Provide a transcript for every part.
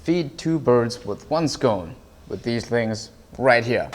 feed two birds with one stone with these things right here.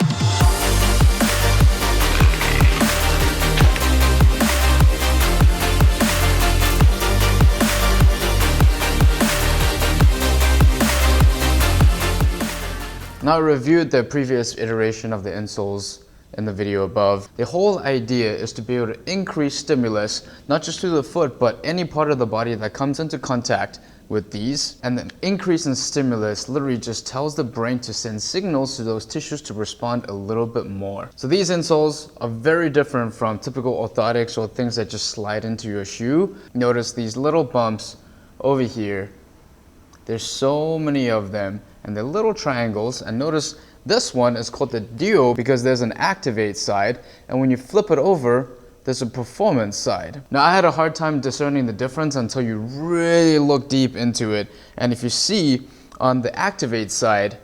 Now I reviewed the previous iteration of the insoles in the video above. The whole idea is to be able to increase stimulus, not just to the foot, but any part of the body that comes into contact with these. And the increase in stimulus literally just tells the brain to send signals to those tissues to respond a little bit more. So these insoles are very different from typical orthotics or things that just slide into your shoe. Notice these little bumps over here. There's so many of them, and they're little triangles. And notice this one is called the Duo because there's an activate side, and when you flip it over, there's a performance side. Now I had a hard time discerning the difference until you really look deep into it. And if you see on the activate side,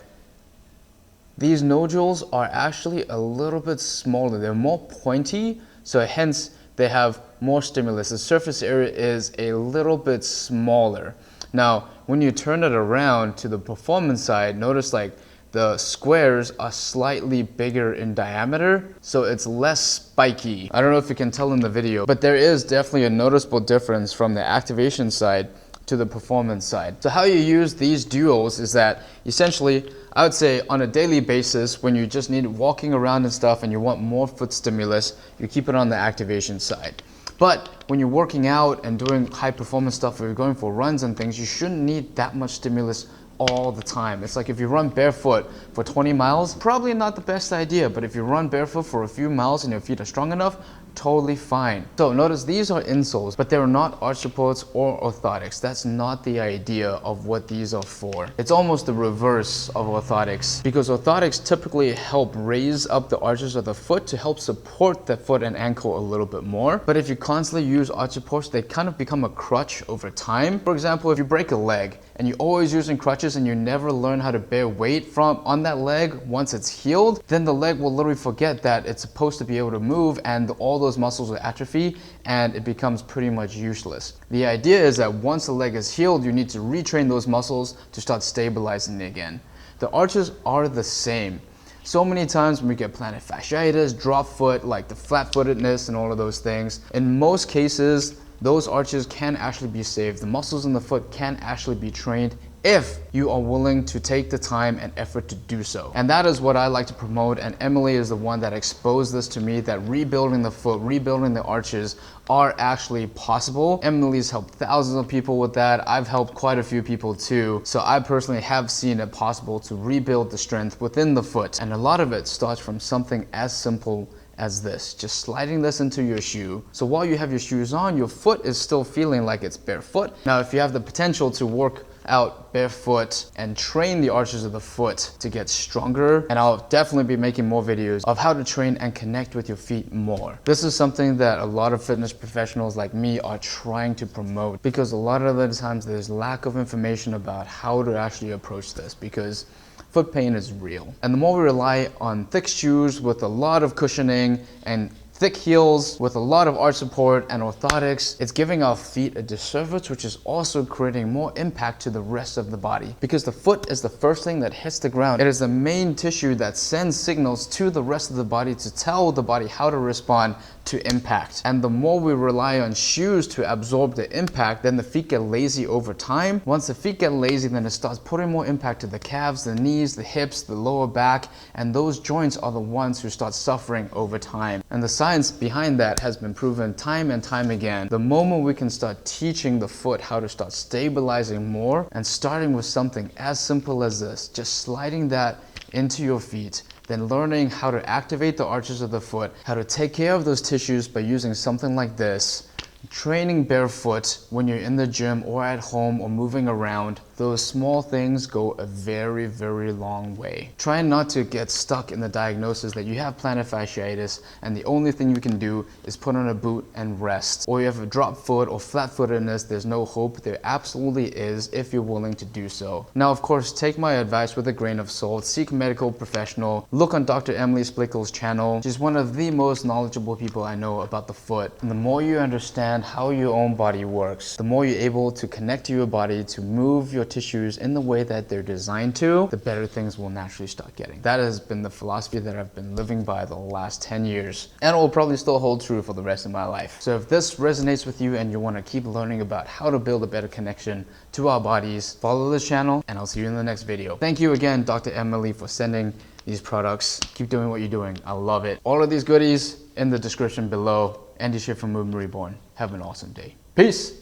these nodules are actually a little bit smaller. They're more pointy, so hence they have more stimulus. The surface area is a little bit smaller. Now, when you turn it around to the performance side, notice like the squares are slightly bigger in diameter, so it's less spiky. I don't know if you can tell in the video, but there is definitely a noticeable difference from the activation side to the performance side. So how you use these duos is that essentially, I would say on a daily basis, when you just need walking around and stuff and you want more foot stimulus, you keep it on the activation side. But when you're working out and doing high performance stuff, or you're going for runs and things, you shouldn't need that much stimulus all the time. It's like if you run barefoot for 20 miles, probably not the best idea, but if you run barefoot for a few miles and your feet are strong enough, totally fine. So notice these are insoles, but they're not arch supports or orthotics. That's not the idea of what these are for. It's almost the reverse of orthotics, because orthotics typically help raise up the arches of the foot to help support the foot and ankle a little bit more. But if you constantly use arch supports, they kind of become a crutch over time. For example, if you break a leg and you're always using crutches and you never learn how to bear weight on that leg once it's healed, then the leg will literally forget that it's supposed to be able to move, and all those muscles will atrophy and it becomes pretty much useless. The idea is that once the leg is healed, you need to retrain those muscles to start stabilizing it again. The arches are the same. So many times when we get plantar fasciitis, drop foot, like the flat-footedness and all of those things, in most cases, those arches can actually be saved. The muscles in the foot can actually be trained if you are willing to take the time and effort to do so. And that is what I like to promote, and Emily is the one that exposed this to me, that rebuilding the foot, rebuilding the arches are actually possible. Emily's helped thousands of people with that. I've helped quite a few people too. So I personally have seen it possible to rebuild the strength within the foot. And a lot of it starts from something as simple as this, just sliding this into your shoe. So while you have your shoes on, your foot is still feeling like it's barefoot. Now, if you have the potential to work out barefoot and train the arches of the foot to get stronger, and I'll definitely be making more videos of how to train and connect with your feet more. This is something that a lot of fitness professionals like me are trying to promote, because a lot of the times there's lack of information about how to actually approach this, because foot pain is real. And the more we rely on thick shoes with a lot of cushioning and thick heels with a lot of arch support and orthotics, it's giving our feet a disservice, which is also creating more impact to the rest of the body, because the foot is the first thing that hits the ground. It is the main tissue that sends signals to the rest of the body to tell the body how to respond to impact. And the more we rely on shoes to absorb the impact, then the feet get lazy over time. Once the feet get lazy, then it starts putting more impact to the calves, the knees, the hips, the lower back, and those joints are the ones who start suffering over time. And the science behind that has been proven time and time again. The moment we can start teaching the foot how to start stabilizing more, and starting with something as simple as this, just sliding that into your feet, then learning how to activate the arches of the foot, how to take care of those tissues by using something like this, training barefoot when you're in the gym or at home or moving around, those small things go a very, very long way. Try not to get stuck in the diagnosis that you have plantar fasciitis and the only thing you can do is put on a boot and rest. Or you have a drop foot or flat-footedness, there's no hope. There absolutely is if you're willing to do so. Now, of course, take my advice with a grain of salt. Seek a medical professional. Look on Dr. Emily Splickle's channel. She's one of the most knowledgeable people I know about the foot. And the more you understand how your own body works, the more you're able to connect to your body, to move your your tissues in the way that they're designed to, the better things will naturally start getting. That has been the philosophy that I've been living by the last 10 years, and it will probably still hold true for the rest of my life. So if this resonates with you and you want to keep learning about how to build a better connection to our bodies, follow this channel, and I'll see you in the next video. Thank you again, Dr. Emily, for sending these products. Keep doing what you're doing. I love it. All of these goodies in the description below. Andy Shit from Movement Reborn. Have an awesome day. Peace.